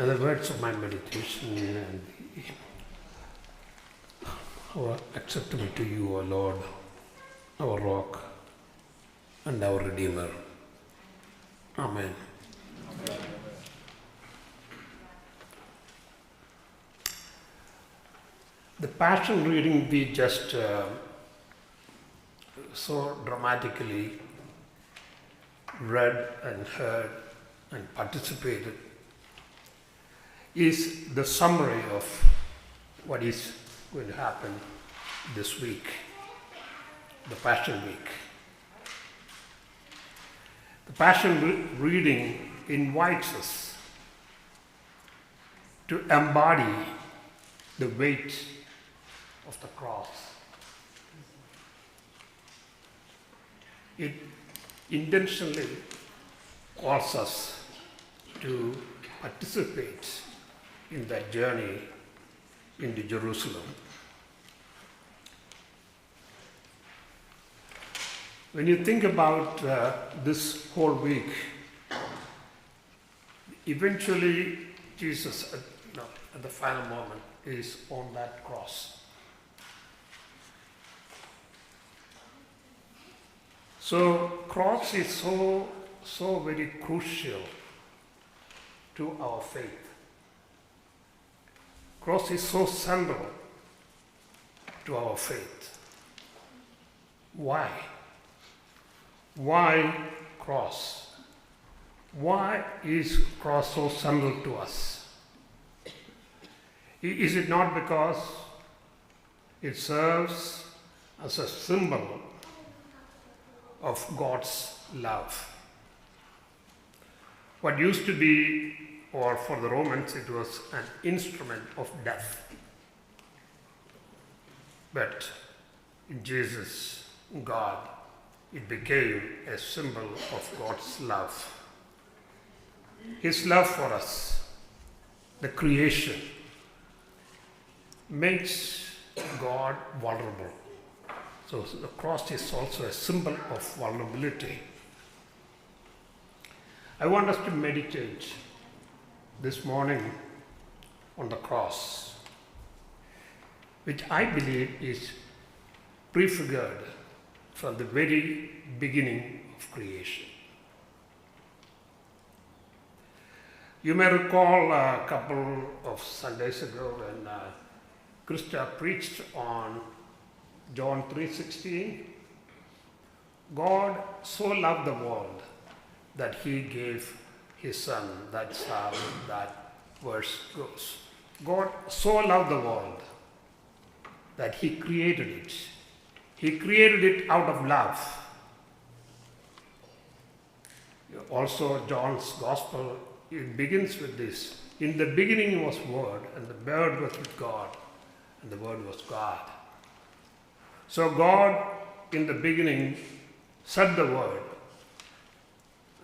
the words of my meditation and are acceptable to you, O Lord, our rock and our Redeemer. Amen. The passion reading we just so dramatically read and heard and participated is the summary of what is going to happen this week, the Passion Week. The Passion reading invites us to embody the weight of the cross. It intentionally calls us to participate in that journey into Jerusalem. When you think about this whole week, eventually Jesus, at the final moment, is on that cross. So, cross is so very crucial to our faith. Cross is so central to our faith. Why? Why cross? Why is cross so central to us? Is it not because it serves as a symbol of God's love? What used to be, or for the Romans, it was an instrument of death. But in Jesus, God, it became a symbol of God's love. His love for us, the creation, makes God vulnerable. So the cross is also a symbol of vulnerability. I want us to meditate this morning on the cross, which I believe is prefigured from the very beginning of creation. You may recall a couple of Sundays ago when Krista preached on John 3:16. God so loved the world that he gave his son. That's how that verse goes. God so loved the world that he created it. He created it out of love. Also, John's Gospel, it begins with this. In the beginning was Word, and the Word was with God, and the Word was God. So God, in the beginning, said the word,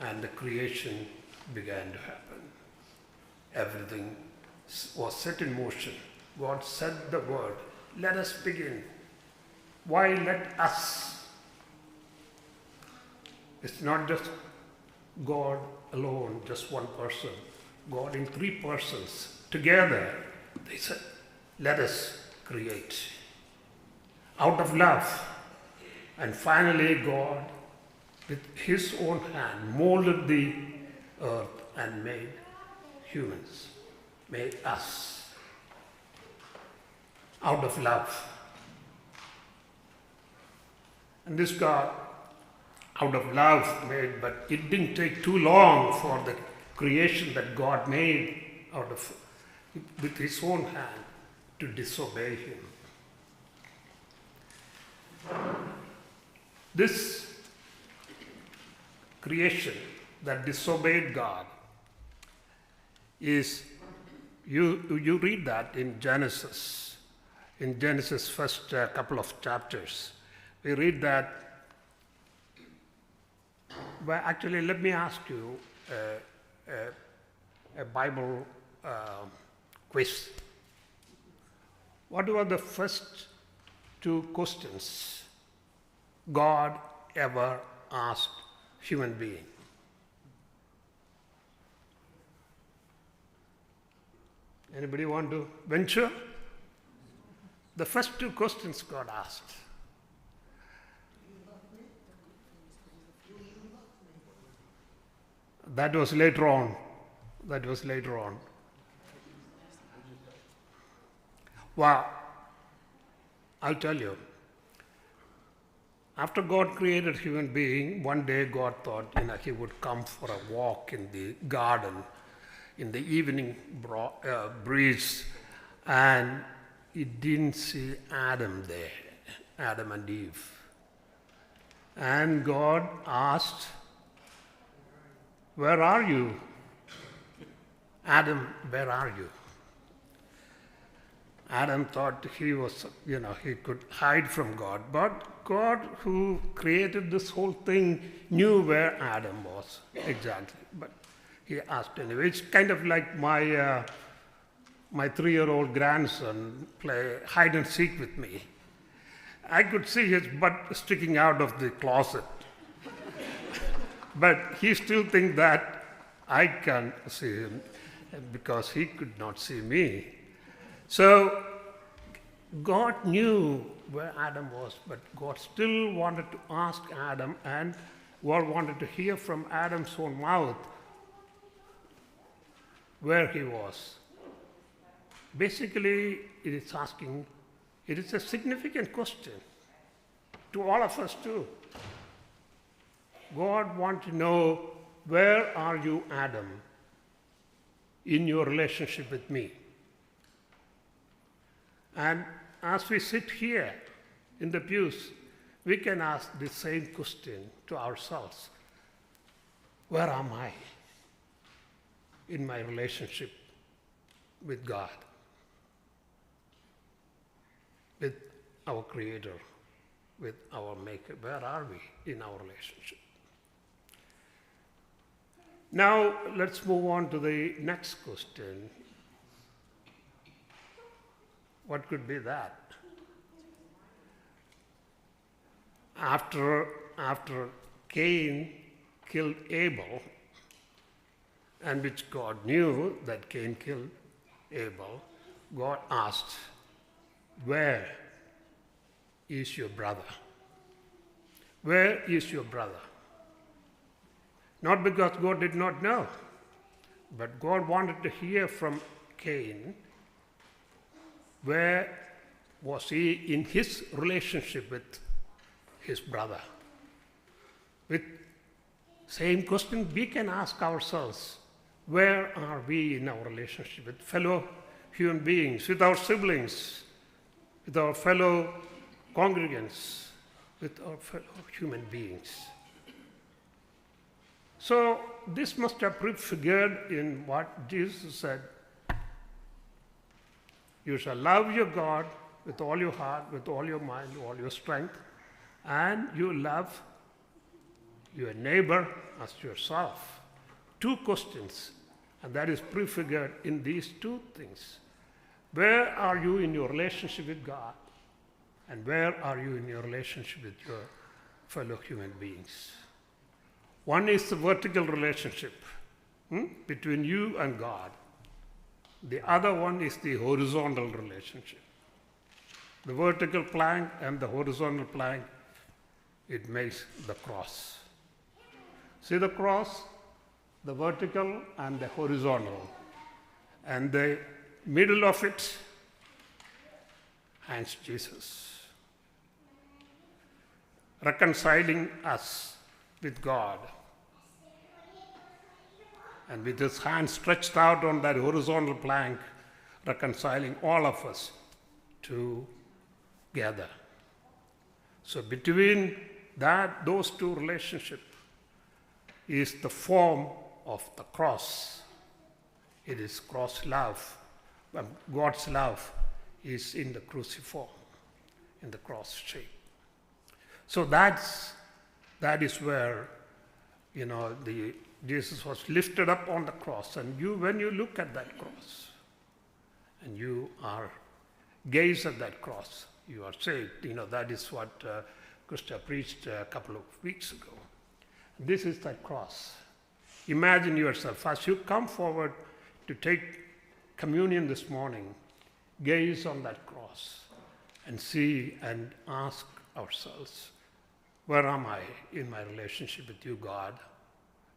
and the creation began to happen. Everything was set in motion. God said the word, let us begin. Why let us? It's not just God alone, just one person. God in three persons. Together, they said, let us create. Out of love. And finally, God, with his own hand, molded the earth and made humans, made us. Out of love. And this God, out of love, made, but it didn't take too long for the creation that God made out of, with his own hand, to disobey him. This creation that disobeyed God is, you read that in Genesis first couple of chapters. We read that, well, actually let me ask you a Bible quiz. What were the first two questions God ever asked human being? Anybody want to venture? The first two questions God asked. That was later on. That was later on. Well, I'll tell you. After God created human being, one day God thought, he would come for a walk in the garden in the evening breeze, and he didn't see Adam there, Adam and Eve. And God asked, "Where are you? Adam, where are you?" Adam thought he was, he could hide from God. But God, who created this whole thing, knew where Adam was exactly. But he asked anyway. It's kind of like my 3-year-old grandson play hide and seek with me. I could see his butt sticking out of the closet. But he still thinks that I can see him because he could not see me. So God knew where Adam was, but God still wanted to ask Adam, and God wanted to hear from Adam's own mouth where he was. Basically, it is a significant question to all of us too. God wants to know, where are you, Adam, in your relationship with me? And as we sit here in the pews, we can ask the same question to ourselves. Where am I in my relationship with God, with our Creator, with our Maker? Where are we in our relationship? Now, let's move on to the next question. What could be that? After Cain killed Abel, and which God knew that Cain killed Abel, God asked, "Where is your brother? Where is your brother?" Not because God did not know, but God wanted to hear from Cain. Where was he in his relationship with his brother? With same question we can ask ourselves. Where are we in our relationship with fellow human beings, with our siblings, with our fellow congregants, with our fellow human beings? So this must have prefigured in what Jesus said. You shall love your God with all your heart, with all your mind, all your strength, and you love your neighbor as yourself. Two questions, and that is prefigured in these two things. Where are you in your relationship with God? And where are you in your relationship with your fellow human beings? One is the vertical relationship between you and God. The other one is the horizontal relationship. The vertical plank and the horizontal plank, it makes the cross. See the cross? The vertical and the horizontal. And the middle of it hangs Jesus, reconciling us with God. And with his hand stretched out on that horizontal plank, reconciling all of us together. So between those two relationships is the form of the cross. It is cross love. God's love is in the cruciform, in the cross shape. So that is where, Jesus was lifted up on the cross. And when you look at that cross, and you gaze at that cross, you are saved. That is what Krista preached a couple of weeks ago. This is that cross. Imagine yourself, as you come forward to take communion this morning, gaze on that cross and see and ask ourselves, where am I in my relationship with you, God?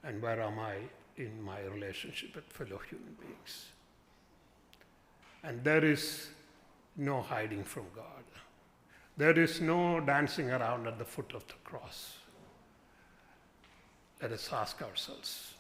And where am I in my relationship with fellow human beings? And there is no hiding from God. There is no dancing around at the foot of the cross. Let us ask ourselves,